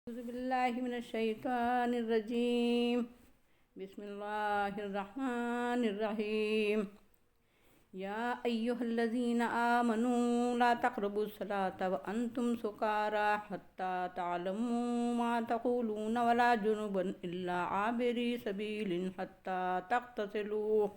أعوذ بالله من الشيطان الرجيم. بسم الله الرحمن الرحيم. يا أيها الذين آمنوا لا تقربوا الصلاة وأنتم سكارى حتى تعلموا ما تقولون ولا جنبا إلا عابري سبيل حتى تغتسلوا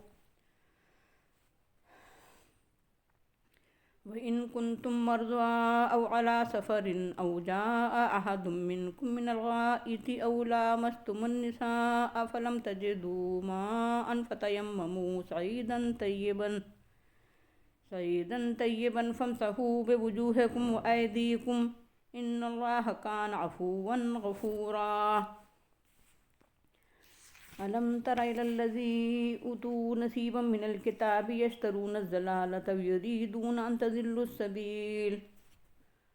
وإن كنتم مرضى أو على سفر أو جاء أحد منكم من الغائط أو لامستم النساء فلم تجدوا ماء فتيمموا صعيدا طيبا فامسحوا بوجوهكم وأيديكم إن الله كان عفوا غفورا. ألم تر إلى الذين أوتوا نصيبا من الكتاب يشترون الضلالة ويريدون أن تضلوا السبيل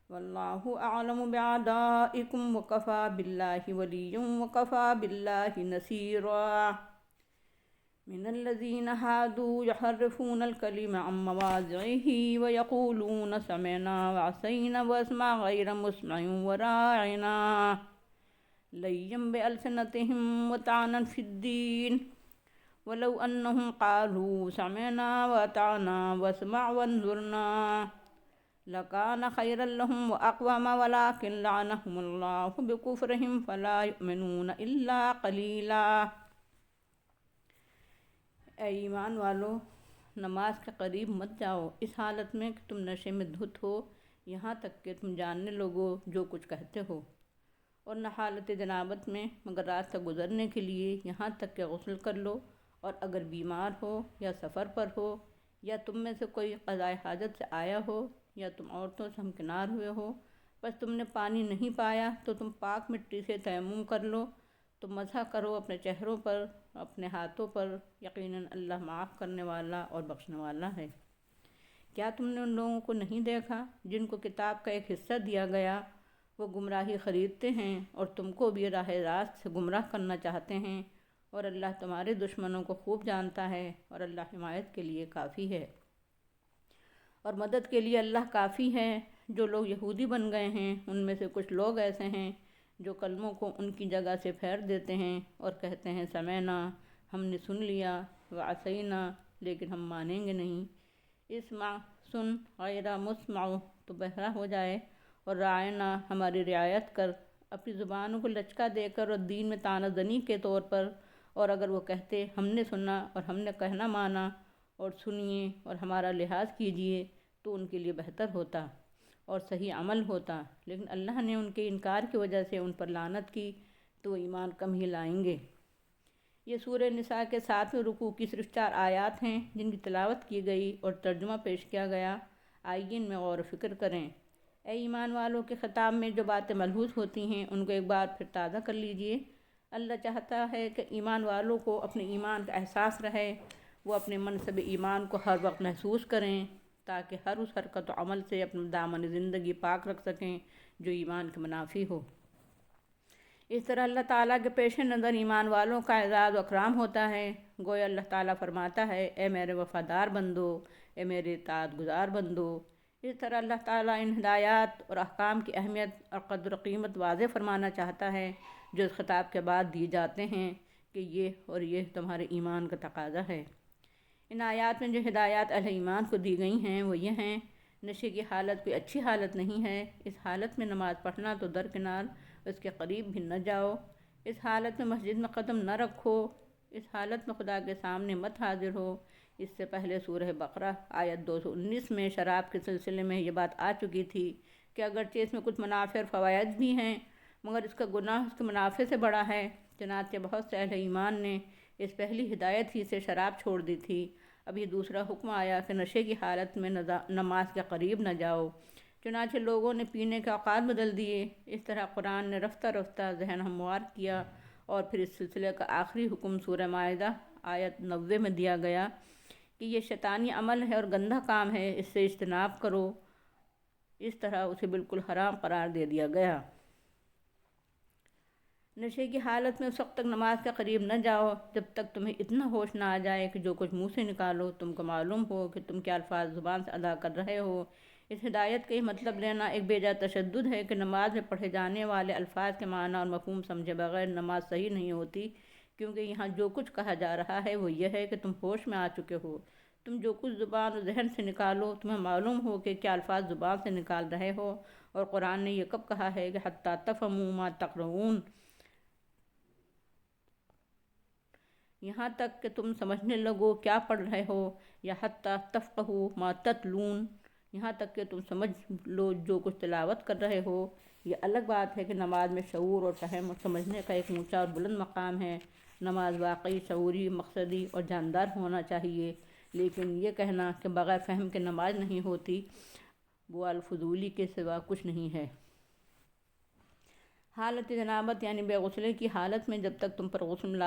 والله أعلم بأعدائكم وكفى بالله وليا وكفى بالله نصيرا. من الذين هادوا يحرفون الكلم عن مواضعه ويقولون سمعنا وعصينا واسمع غير مسمع وراعنا ليا بألسنتهم وطعنا في الدين ولو أنهم قالوا سمعنا وأطعنا واسمع وانظرنا لكان خيرا لهم وأقوم ولكن لعنهم الله بكفرهم فلا يؤمنون إلا قليلا. اے ایمان والو، نماز کے قریب مت جاؤ اس حالت میں کہ تم نشے میں دھت ہو، یہاں تک کہ تم جاننے لگو جو کچھ کہتے ہو، اور نہ حالت جنابت میں مگر رات سے گزرنے کے لیے یہاں تک کہ غسل کر لو، اور اگر بیمار ہو یا سفر پر ہو یا تم میں سے کوئی قضاء حاجت سے آیا ہو یا تم عورتوں سے ہمکنار ہوئے ہو، بس تم نے پانی نہیں پایا تو تم پاک مٹی سے تیمم کر لو، تم مسح کرو اپنے چہروں پر، اپنے ہاتھوں پر، یقیناً اللہ معاف کرنے والا اور بخشنے والا ہے۔ کیا تم نے ان لوگوں کو نہیں دیکھا جن کو کتاب کا ایک حصہ دیا گیا، وہ گمراہی خریدتے ہیں اور تم کو بھی راہ راست سے گمراہ کرنا چاہتے ہیں، اور اللہ تمہارے دشمنوں کو خوب جانتا ہے، اور اللہ حمایت کے لیے کافی ہے اور مدد کے لیے اللہ کافی ہے۔ جو لوگ یہودی بن گئے ہیں ان میں سے کچھ لوگ ایسے ہیں جو کلموں کو ان کی جگہ سے پھیر دیتے ہیں اور کہتے ہیں سمعنا، ہم نے سن لیا، وعصینا، لیکن ہم مانیں گے نہیں، اسمع، سن، غیر مسمع، تو بہرا ہو جائے، اور راعنا، ہماری رعایت کر، اپنی زبانوں کو لچکا دے کر اور دین میں طعنہ زنی کے طور پر، اور اگر وہ کہتے ہم نے سنا اور ہم نے کہنا مانا اور سنیے اور ہمارا لحاظ کیجیے تو ان کے لیے بہتر ہوتا اور صحیح عمل ہوتا، لیکن اللہ نے ان کے انکار کی وجہ سے ان پر لعنت کی تو وہ ایمان کم ہی لائیں گے۔ یہ سورہ نساء کے 7ویں رکوع کی صرف 4 آیات ہیں جن کی تلاوت کی گئی اور ترجمہ پیش کیا گیا۔ آئیے ان میں غور و فکر کریں۔ اے ایمان والوں کے خطاب میں جو باتیں ملحوظ ہوتی ہیں ان کو ایک بار پھر تازہ کر لیجئے۔ اللہ چاہتا ہے کہ ایمان والوں کو اپنے ایمان کا احساس رہے، وہ اپنے منصب ایمان کو ہر وقت محسوس کریں تاکہ ہر اس حرکت و عمل سے اپنا دامن زندگی پاک رکھ سکیں جو ایمان کے منافی ہو۔ اس طرح اللہ تعالیٰ کے پیش نظر ایمان والوں کا اعزاز و اکرام ہوتا ہے۔ گویا اللہ تعالیٰ فرماتا ہے اے میرے وفادار بندو، اے میرے اطاعت گزار بندو۔ اس طرح اللہ تعالیٰ ان ہدایات اور احکام کی اہمیت اور قدر و قیمت واضح فرمانا چاہتا ہے جو اس خطاب کے بعد دیے جاتے ہیں کہ یہ اور یہ تمہارے ایمان کا تقاضا ہے۔ ان آیات میں جو ہدایات اہل ایمان کو دی گئی ہیں وہ یہ ہیں: نشے کی حالت کوئی اچھی حالت نہیں ہے، اس حالت میں نماز پڑھنا تو درکنار، اس کے قریب بھی نہ جاؤ، اس حالت میں مسجد میں قدم نہ رکھو، اس حالت میں خدا کے سامنے مت حاضر ہو۔ اس سے پہلے سورہ بقرہ آیت 219 میں شراب کے سلسلے میں یہ بات آ چکی تھی کہ اگرچہ اس میں کچھ منافع اور فوائد بھی ہیں مگر اس کا گناہ اس کے منافع سے بڑا ہے، چنانچہ بہت سے اہل ایمان نے اس پہلی ہدایت ہی سے شراب چھوڑ دی تھی۔ اب یہ دوسرا حکم آیا کہ نشے کی حالت میں نماز کے قریب نہ جاؤ، چنانچہ لوگوں نے پینے کے اوقات بدل دیے۔ اس طرح قرآن نے رفتہ رفتہ ذہن ہموار کیا اور پھر اس سلسلے کا آخری حکم سورہ مائدہ آیت 90 میں دیا گیا کہ یہ شیطانی عمل ہے اور گندہ کام ہے، اس سے اجتناب کرو۔ اس طرح اسے بالکل حرام قرار دے دیا گیا۔ نشے کی حالت میں اس وقت تک نماز کے قریب نہ جاؤ جب تک تمہیں اتنا ہوش نہ آ جائے کہ جو کچھ منہ سے نکالو تم کو معلوم ہو کہ تم کیا الفاظ زبان سے ادا کر رہے ہو۔ اس ہدایت کا یہ مطلب لینا ایک بے جا تشدد ہے کہ نماز میں پڑھے جانے والے الفاظ کے معنی اور مفہوم سمجھے بغیر نماز صحیح نہیں ہوتی، کیونکہ یہاں جو کچھ کہا جا رہا ہے وہ یہ ہے کہ تم ہوش میں آ چکے ہو، تم جو کچھ زبان اور ذہن سے نکالو تمہیں معلوم ہو کہ کیا الفاظ زبان سے نکال رہے ہو، اور قرآن نے یہ کب کہا ہے کہ حتیٰ تفہموا ما تقرؤون، یہاں تک کہ تم سمجھنے لگو کیا پڑھ رہے ہو، یا حتیٰ تفقہوا ما تتلون، یہاں تک کہ تم سمجھ لو جو کچھ تلاوت کر رہے ہو۔ یہ الگ بات ہے کہ نماز میں شعور اور فہم اور سمجھنے کا ایک اونچا اور بلند مقام ہے، نماز واقعی شعوری، مقصدی اور جاندار ہونا چاہیے، لیکن یہ کہنا کہ بغیر فہم کے نماز نہیں ہوتی وہ الفضولی کے سوا کچھ نہیں ہے۔ حالت جنابت یعنی بے غسلے کی حالت میں جب تک تم پر غسل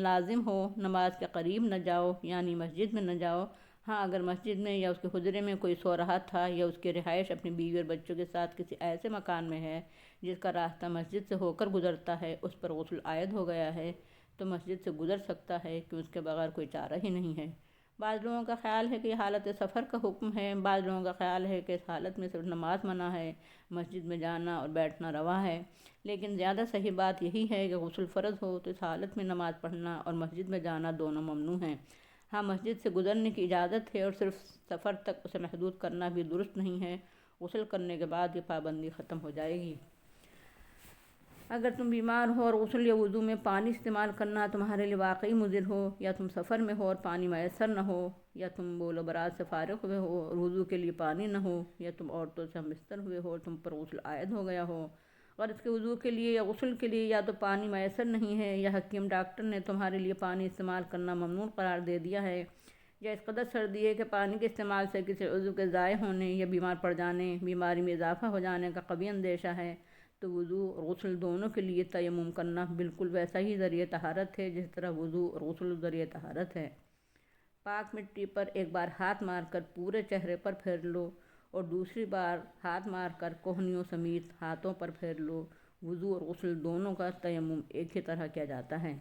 لازم ہو نماز کے قریب نہ جاؤ، یعنی مسجد میں نہ جاؤ۔ ہاں، اگر مسجد میں یا اس کے حجرے میں کوئی سو رہا تھا یا اس کی رہائش اپنی بیوی اور بچوں کے ساتھ کسی ایسے مکان میں ہے جس کا راستہ مسجد سے ہو کر گزرتا ہے، اس پر غسل عائد ہو گیا ہے تو مسجد سے گزر سکتا ہے کہ اس کے بغیر کوئی چارہ ہی نہیں ہے۔ بعض لوگوں کا خیال ہے کہ یہ حالت سفر کا حکم ہے، بعض لوگوں کا خیال ہے کہ اس حالت میں صرف نماز منع ہے، مسجد میں جانا اور بیٹھنا روا ہے، لیکن زیادہ صحیح بات یہی ہے کہ غسل فرض ہو تو اس حالت میں نماز پڑھنا اور مسجد میں جانا دونوں ممنوع ہیں۔ ہاں، مسجد سے گزرنے کی اجازت ہے اور صرف سفر تک اسے محدود کرنا بھی درست نہیں ہے، غسل کرنے کے بعد یہ پابندی ختم ہو جائے گی۔ اگر تم بیمار ہو اور غسل یا وضو میں پانی استعمال کرنا تمہارے لیے واقعی مضر ہو، یا تم سفر میں ہو اور پانی میسر نہ ہو، یا تم بول و برات سے فارغ ہوئے ہو اور وضو کے لیے پانی نہ ہو، یا تم عورتوں سے ہم بستر ہوئے ہو اور تم پر غسل عائد ہو گیا ہو، اور اس کے وضو کے لیے یا غسل کے لیے یا تو پانی میسر نہیں ہے، یا حکیم ڈاکٹر نے تمہارے لیے پانی استعمال کرنا ممنوع قرار دے دیا ہے، یا اس قدر سردی ہے کہ پانی کے استعمال سے کسی عضو کے ضائع ہونے یا بیمار پڑ جانے، بیماری میں اضافہ ہو جانے کا قوی اندیشہ ہے، تو وضو اور غسل دونوں کے لیے تیمم کرنا بالکل ویسا ہی ذریعہ طہارت ہے جس طرح وضو اور غسل ذریعہ طہارت ہے۔ پاک مٹی پر ایک بار ہاتھ مار کر پورے چہرے پر پھیر لو اور دوسری بار ہاتھ مار کر کوہنیوں سمیت ہاتھوں پر پھیر لو۔ وضو اور غسل دونوں کا تیمم ایک ہی طرح کیا جاتا ہے،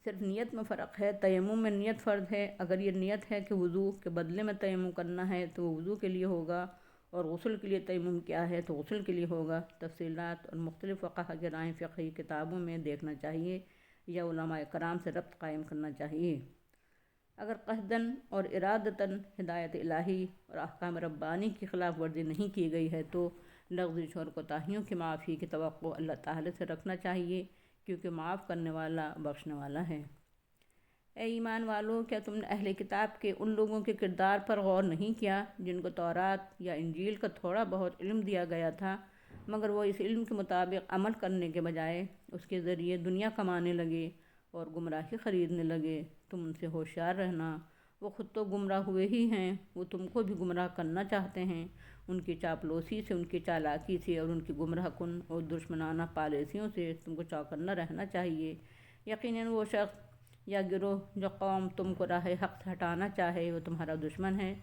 صرف نیت میں فرق ہے۔ تیمم میں نیت فرض ہے، اگر یہ نیت ہے کہ وضو کے بدلے میں تیمم کرنا ہے تو وہ وضو کے لیے ہوگا، اور غسل کے لیے تیمم کیا ہے تو غسل کے لیے ہوگا۔ تفصیلات اور مختلف فقہا کی رائیں فقہی کتابوں میں دیکھنا چاہیے یا علماء کرام سے ربط قائم کرنا چاہیے۔ اگر قصداً اور ارادتاً ہدایت الہی اور احکام ربانی کی خلاف ورزی نہیں کی گئی ہے تو لغزش اور کوتاہیوں کی معافی کی توقع اللہ تعالی سے رکھنا چاہیے، کیونکہ معاف کرنے والا بخشنے والا ہے۔ اے ایمان والو، کیا تم نے اہل کتاب کے ان لوگوں کے کردار پر غور نہیں کیا جن کو تورات یا انجیل کا تھوڑا بہت علم دیا گیا تھا، مگر وہ اس علم کے مطابق عمل کرنے کے بجائے اس کے ذریعے دنیا کمانے لگے اور گمراہی خریدنے لگے؟ تم ان سے ہوشیار رہنا، وہ خود تو گمراہ ہوئے ہی ہیں، وہ تم کو بھی گمراہ کرنا چاہتے ہیں۔ ان کی چاپلوسی سے، ان کی چالاکی سے اور ان کی گمراہ کن اور دشمنانہ پالیسیوں سے تم کو چوکنا رہنا چاہیے۔ یقیناً وہ شخص یا گروہ جو قوم تم کو راہ حق سے ہٹانا چاہے وہ تمہارا دشمن ہے۔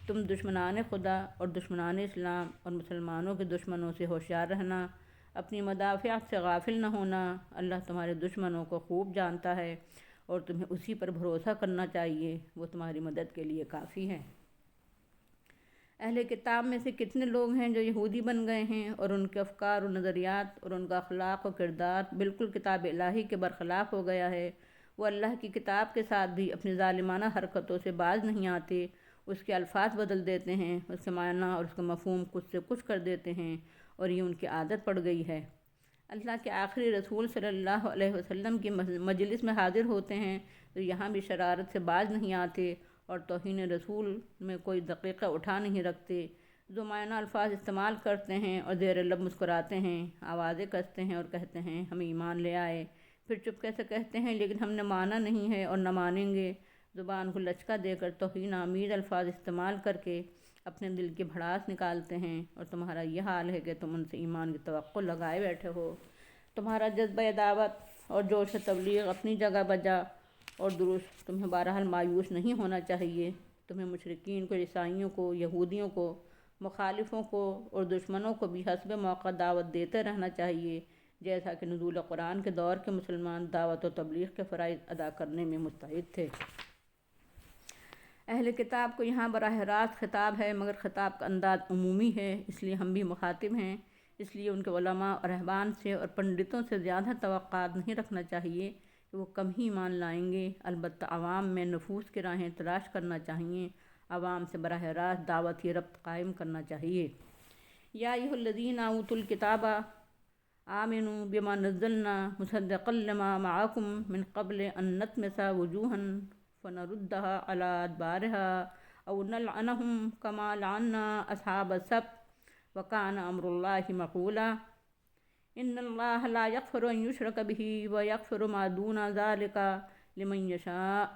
تم دشمنان خدا اور دشمنان اسلام اور مسلمانوں کے دشمنوں سے ہوشیار رہنا، اپنی مدافعت سے غافل نہ ہونا۔ اللہ تمہارے دشمنوں کو خوب جانتا ہے اور تمہیں اسی پر بھروسہ کرنا چاہیے، وہ تمہاری مدد کے لیے کافی ہے۔ اہل کتاب میں سے کتنے لوگ ہیں جو یہودی بن گئے ہیں اور ان کے افکار و نظریات اور ان کا اخلاق و کردار بالکل کتاب الہی کے برخلاف ہو گیا ہے۔ وہ اللہ کی کتاب کے ساتھ بھی اپنی ظالمانہ حرکتوں سے باز نہیں آتے، اس کے الفاظ بدل دیتے ہیں، اس کے معنی اور اس کا مفہوم کچھ سے کچھ کر دیتے ہیں، اور یہ ان کی عادت پڑ گئی ہے۔ اللہ کے آخری رسول صلی اللہ علیہ وسلم کی مجلس میں حاضر ہوتے ہیں تو یہاں بھی شرارت سے باز نہیں آتے اور توہین رسول میں کوئی دقیقہ اٹھا نہیں رکھتے۔ جو معنی الفاظ استعمال کرتے ہیں اور زیر لب مسکراتے ہیں، آوازیں کستے ہیں اور کہتے ہیں ہم ایمان لے آئے، پھر چپکے سے کہتے ہیں لیکن ہم نے مانا نہیں ہے اور نہ مانیں گے۔ زبان کو لچکا دے کر توہین آمیز الفاظ استعمال کر کے اپنے دل کی بھڑاس نکالتے ہیں، اور تمہارا یہ حال ہے کہ تم ان سے ایمان کی توقع لگائے بیٹھے ہو۔ تمہارا جذبہ دعوت اور جوش تبلیغ اپنی جگہ بجا اور درست، تمہیں بہرحال مایوس نہیں ہونا چاہیے۔ تمہیں مشرکین کو، عیسائیوں کو، یہودیوں کو، مخالفوں کو اور دشمنوں کو بھی حسب موقع دعوت دیتے رہنا چاہیے، جیسا کہ نزول قرآن کے دور کے مسلمان دعوت و تبلیغ کے فرائض ادا کرنے میں مستعد تھے۔ اہل کتاب کو یہاں براہ راست خطاب ہے، مگر خطاب کا انداز عمومی ہے، اس لیے ہم بھی مخاطب ہیں۔ اس لیے ان کے علماء اور رہبان سے اور پنڈتوں سے زیادہ توقعات نہیں رکھنا چاہیے کہ وہ کم ہی ایمان لائیں گے، البتہ عوام میں نفوذ کی راہیں تلاش کرنا چاہیے، عوام سے براہ راست دعوتی ربط قائم کرنا چاہیے۔ یا ایھا الذین اوتوا الکتاب آمنوا بما نزلنا مصدقا لما معکم من قبل ان نطمس وجوہا فنردها على ادبارها او نلعنهم كما لعنا اصحاب السبت وكان امر الله مفعولا ان الله لا يغفر ان يشرك به ويغفر ما دون ذلك لمن يشاء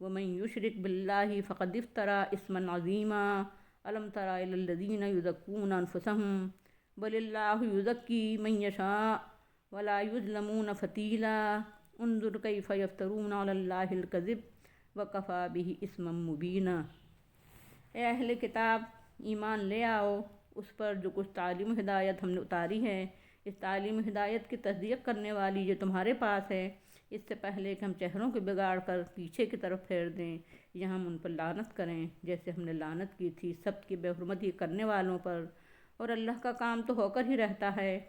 ومن يشرك بالله فقد افترى اثما عظيما الم تر الى الذين يزكون انفسهم بل الله يزكي من يشاء ولا يظلمون فتيلا انظر كيف يفترون على الله الكذب وَكَفَى بِهِ اسْمًا مُبِينًا۔ اے اہل کتاب، ایمان لے آؤ اس پر جو کچھ تعلیم و ہدایت ہم نے اتاری ہے، اس تعلیم و ہدایت کی تصدیق کرنے والی جو تمہارے پاس ہے، اس سے پہلے کہ ہم چہروں کو بگاڑ کر پیچھے کی طرف پھیر دیں یا ہم ان پر لعنت کریں، جیسے ہم نے لعنت کی تھی سبت کی بے حرمتی کرنے والوں پر۔ اور اللہ کا کام تو ہو کر ہی رہتا ہے۔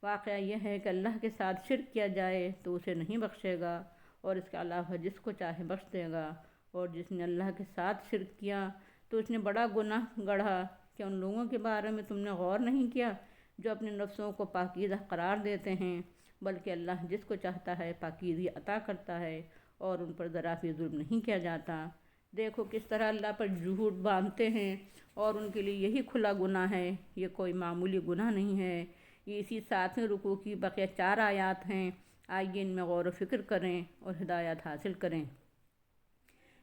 واقعہ یہ ہے کہ اللہ کے ساتھ شرک کیا جائے تو اسے نہیں بخشے گا، اور اس کے علاوہ جس کو چاہے بخش دے گا، اور جس نے اللہ کے ساتھ شرک کیا تو اس نے بڑا گناہ گڑھا۔ کہ ان لوگوں کے بارے میں تم نے غور نہیں کیا جو اپنے نفسوں کو پاکیزہ قرار دیتے ہیں، بلکہ اللہ جس کو چاہتا ہے پاکیزی عطا کرتا ہے اور ان پر ذرا بھی ظلم نہیں کیا جاتا۔ دیکھو کس طرح اللہ پر جھوٹ باندھتے ہیں، اور ان کے لیے یہی کھلا گناہ ہے، یہ کوئی معمولی گناہ نہیں ہے۔ یہ اسی 7ویں رکوع کی بقیہ 4 آیات ہیں، آئیے ان میں غور و فکر کریں اور ہدایت حاصل کریں۔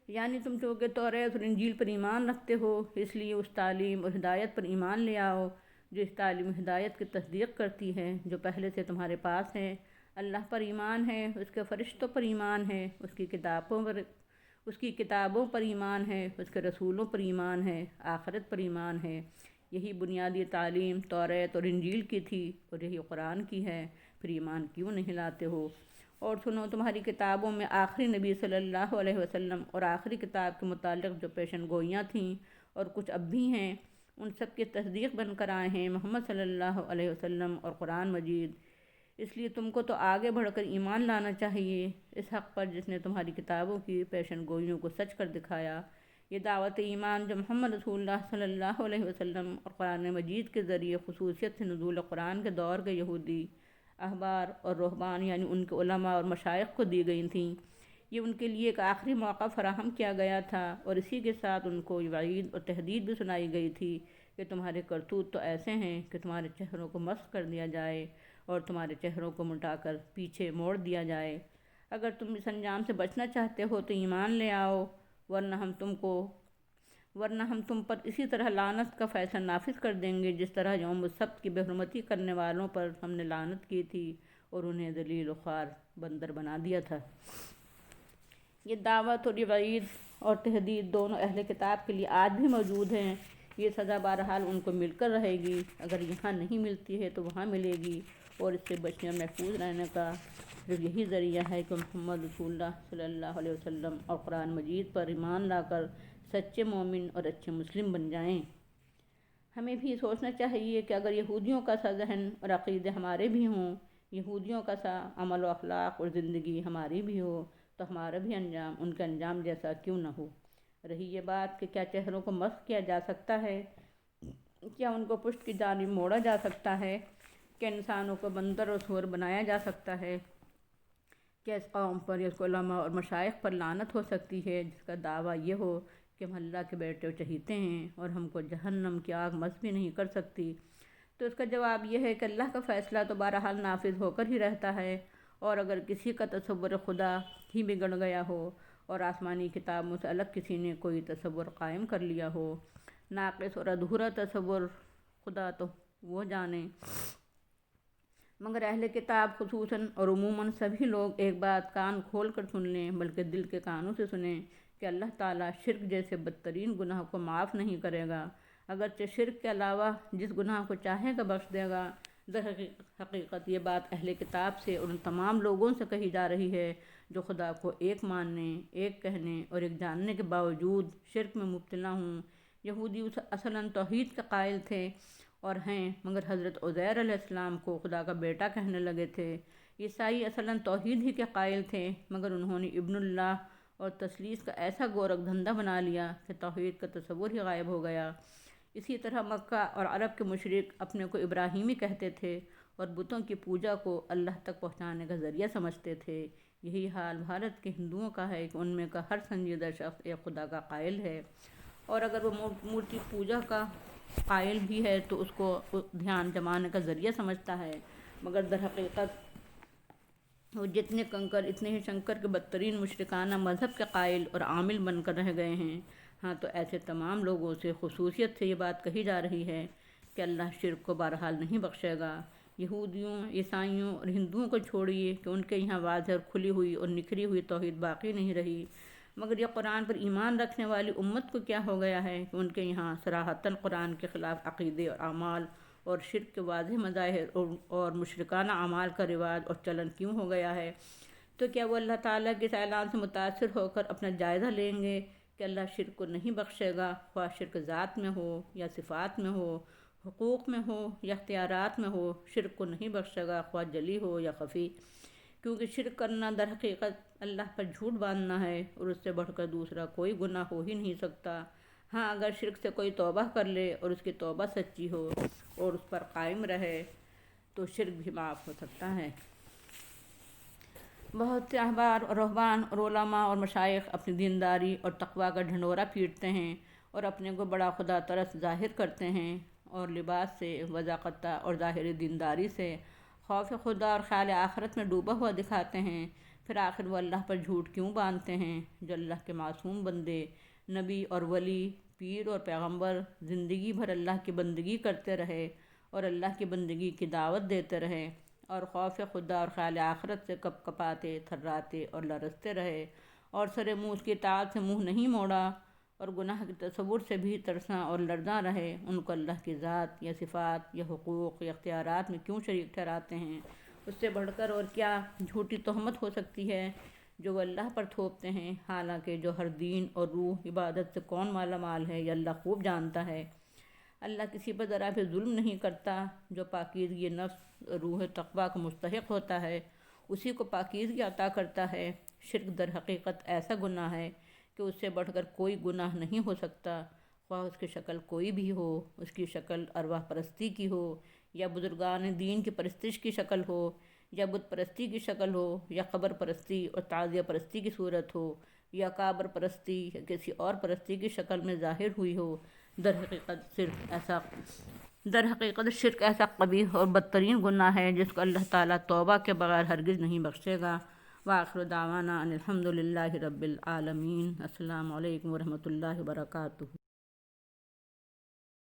یعنی تم چونکہ توریت اور انجیل پر ایمان رکھتے ہو، اس لیے اس تعلیم اور ہدایت پر ایمان لے آؤ جو اس تعلیم و ہدایت کی تصدیق کرتی ہے جو پہلے سے تمہارے پاس ہے۔ اللہ پر ایمان ہے، اس کے فرشتوں پر ایمان ہے، اس کی کتابوں پر ایمان ہے، اس کے رسولوں پر ایمان ہے، آخرت پر ایمان ہے۔ یہی بنیادی تعلیم توریت اور انجیل کی تھی اور یہی قرآن کی ہے، پھر ایمان کیوں نہیں لاتے ہو؟ اور سنو، تمہاری کتابوں میں آخری نبی صلی اللہ علیہ وسلم اور آخری کتاب کے متعلق جو پیشن گوئیاں تھیں اور کچھ اب بھی ہیں، ان سب کی تصدیق بن کر آئے ہیں محمد صلی اللہ علیہ وسلم اور قرآن مجید۔ اس لیے تم کو تو آگے بڑھ کر ایمان لانا چاہیے اس حق پر جس نے تمہاری کتابوں کی پیشن گوئیوں کو سچ کر دکھایا۔ یہ دعوت ایمان جو محمد رسول اللہ صلی اللہ علیہ وسلم اور قرآن مجید کے ذریعے خصوصیت سے نزول قرآن کے دور کے یہودی احبار اور رہبان یعنی ان کے علماء اور مشائخ کو دی گئی تھیں، یہ ان کے لیے ایک آخری موقع فراہم کیا گیا تھا، اور اسی کے ساتھ ان کو وعید اور تحدید بھی سنائی گئی تھی کہ تمہارے کرتوت تو ایسے ہیں کہ تمہارے چہروں کو مسخ کر دیا جائے اور تمہارے چہروں کو مٹا کر پیچھے موڑ دیا جائے۔ اگر تم اس انجام سے بچنا چاہتے ہو تو ایمان لے آؤ، ورنہ ہم تم پر اسی طرح لعنت کا فیصلہ نافذ کر دیں گے جس طرح یوم السبت کی بے حرمتی کرنے والوں پر ہم نے لعنت کی تھی اور انہیں ذلیل و خوار بندر بنا دیا تھا۔ یہ دعوت اور یہ وعید اور تحدید دونوں اہل کتاب کے لیے آج بھی موجود ہیں۔ یہ سزا بہرحال ان کو مل کر رہے گی، اگر یہاں نہیں ملتی ہے تو وہاں ملے گی، اور اس سے بچنے اور محفوظ رہنے کا صرف یہی ذریعہ ہے کہ محمد رسول اللہ صلی اللہ علیہ وسلم اور قرآن مجید پر ایمان لا کر سچے مومن اور اچھے مسلم بن جائیں۔ ہمیں بھی سوچنا چاہیے کہ اگر یہودیوں کا سا ذہن اور عقیدے ہمارے بھی ہوں، یہودیوں کا سا عمل و اخلاق اور زندگی ہماری بھی ہو، تو ہمارا بھی انجام ان کے انجام جیسا کیوں نہ ہو۔ رہی یہ بات کہ کیا چہروں کو مسخ کیا جا سکتا ہے، کیا ان کو پشت کی جانب موڑا جا سکتا ہے، کیا انسانوں کو بندر اور سور بنایا جا سکتا ہے، کیا اس قوم پر یا اس علماء اور مشائخ پر لعنت ہو سکتی ہے جس کا دعویٰ یہ ہو کہ ہم اللہ کے بیٹے چہیتے ہیں اور ہم کو جہنم کی آگ مس بھی نہیں کر سکتی؟ تو اس کا جواب یہ ہے کہ اللہ کا فیصلہ تو بہرحال نافذ ہو کر ہی رہتا ہے، اور اگر کسی کا تصور خدا ہی بگڑ گیا ہو اور آسمانی کتابوں سے الگ کسی نے کوئی تصور قائم کر لیا ہو، ناقص اور ادھورا تصور، خدا تو وہ جانے۔ مگر اہل کتاب خصوصاً اور عموماً سبھی لوگ ایک بات کان کھول کر سن لیں، بلکہ دل کے کانوں سے سنیں کہ اللہ تعالیٰ شرک جیسے بدترین گناہ کو معاف نہیں کرے گا، اگرچہ شرک کے علاوہ جس گناہ کو چاہے گا بخش دے گا، در حقیقت یہ بات اہل کتاب سے اور ان تمام لوگوں سے کہی جا رہی ہے جو خدا کو ایک ماننے، ایک کہنے اور ایک جاننے کے باوجود شرک میں مبتلا ہوں۔ یہودی اصلاً توحید کے قائل تھے اور ہیں، مگر حضرت عزیر علیہ السلام کو خدا کا بیٹا کہنے لگے تھے۔ عیسائی اصلاً توحید ہی کے قائل تھے، مگر انہوں نے ابن اللہ اور تثلیث کا ایسا گورکھ دھندا بنا لیا کہ توحید کا تصور ہی غائب ہو گیا۔ اسی طرح مکہ اور عرب کے مشرک اپنے کو ابراہیمی کہتے تھے اور بتوں کی پوجا کو اللہ تک پہنچانے کا ذریعہ سمجھتے تھے۔ یہی حال بھارت کے ہندوؤں کا ہے کہ ان میں کا ہر سنجیدہ شخص ایک خدا کا قائل ہے، اور اگر وہ مورتی پوجا کا قائل بھی ہے تو اس کو دھیان جمانے کا ذریعہ سمجھتا ہے، مگر در حقیقت وہ جتنے کنکر اتنے ہی شنکر کے بدترین مشرکانہ مذہب کے قائل اور عامل بن کر رہ گئے ہیں۔ ہاں، تو ایسے تمام لوگوں سے خصوصیت سے یہ بات کہی جا رہی ہے کہ اللہ شرک کو بہرحال نہیں بخشے گا۔ یہودیوں، عیسائیوں اور ہندوؤں کو چھوڑیے کہ ان کے یہاں واضح اور کھلی ہوئی اور نکھری ہوئی توحید باقی نہیں رہی، مگر یہ قرآن پر ایمان رکھنے والی امت کو کیا ہو گیا ہے کہ ان کے یہاں صراحتاً قرآن کے خلاف عقیدے اور اعمال اور شرک کے واضح مظاہر اور مشرکانہ اعمال کا رواج اور چلن کیوں ہو گیا ہے؟ تو کیا وہ اللہ تعالیٰ کے اس اعلان سے متاثر ہو کر اپنا جائزہ لیں گے کہ اللہ شرک کو نہیں بخشے گا، خواہ شرک ذات میں ہو یا صفات میں ہو، حقوق میں ہو یا اختیارات میں ہو؟ شرک کو نہیں بخشے گا، خواہ جلی ہو یا خفی، کیونکہ شرک کرنا در حقیقت اللہ پر جھوٹ باندھنا ہے، اور اس سے بڑھ کر دوسرا کوئی گناہ ہو ہی نہیں سکتا۔ ہاں، اگر شرک سے کوئی توبہ کر لے اور اس کی توبہ سچی ہو اور اس پر قائم رہے تو شرک بھی معاف ہو سکتا ہے۔ بہت سے احبار اور رہبان اور علماء اور مشائخ اپنی دینداری اور تقویٰ کا ڈھنڈورا پیٹتے ہیں اور اپنے کو بڑا خدا ترس ظاہر کرتے ہیں، اور لباس سے، وضاقتہ اور ظاہری دینداری سے خوف خدا اور خیال آخرت میں ڈوبا ہوا دکھاتے ہیں۔ پھر آخر وہ اللہ پر جھوٹ کیوں باندھتے ہیں جو اللہ کے معصوم بندے، نبی اور ولی، پیر اور پیغمبر زندگی بھر اللہ کی بندگی کرتے رہے اور اللہ کی بندگی کی دعوت دیتے رہے، اور خوف خدا اور خیال آخرت سے کپ کپاتے، تھراتے اور لرزتے رہے، اور سرے منہ اس کی اطاعت سے منہ نہیں موڑا، اور گناہ کے تصور سے بھی ترساں اور لرزاں رہے۔ ان کو اللہ کی ذات یا صفات یا حقوق یا اختیارات میں کیوں شریک ٹھہراتے ہیں؟ اس سے بڑھ کر اور کیا جھوٹی تہمت ہو سکتی ہے جو وہ اللہ پر تھوپتے ہیں، حالانکہ جو ہر دین اور روح عبادت سے کون مالا مال ہے یہ اللہ خوب جانتا ہے۔ اللہ کسی پر ذرا بھی ظلم نہیں کرتا۔ جو پاکیزگی نفس، روح تقویٰ کا مستحق ہوتا ہے اسی کو پاکیزگی عطا کرتا ہے۔ شرک در حقیقت ایسا گناہ ہے کہ اس سے بڑھ کر کوئی گناہ نہیں ہو سکتا، خواہ اس کی شکل کوئی بھی ہو، اس کی شکل ارواح پرستی کی ہو یا بزرگان دین کی پرستش کی شکل ہو، یا بت پرستی کی شکل ہو، یا قبر پرستی اور تعزیہ پرستی کی صورت ہو، یا قابر پرستی یا کسی اور پرستی کی شکل میں ظاہر ہوئی ہو۔ در حقیقت شرک ایسا قبیح اور بدترین گناہ ہے جس کو اللہ تعالیٰ توبہ کے بغیر ہرگز نہیں بخشے گا۔ وآخر دعوانا ان الحمد للہ رب العالمین۔ السلام علیکم ورحمۃ اللہ وبرکاتہ۔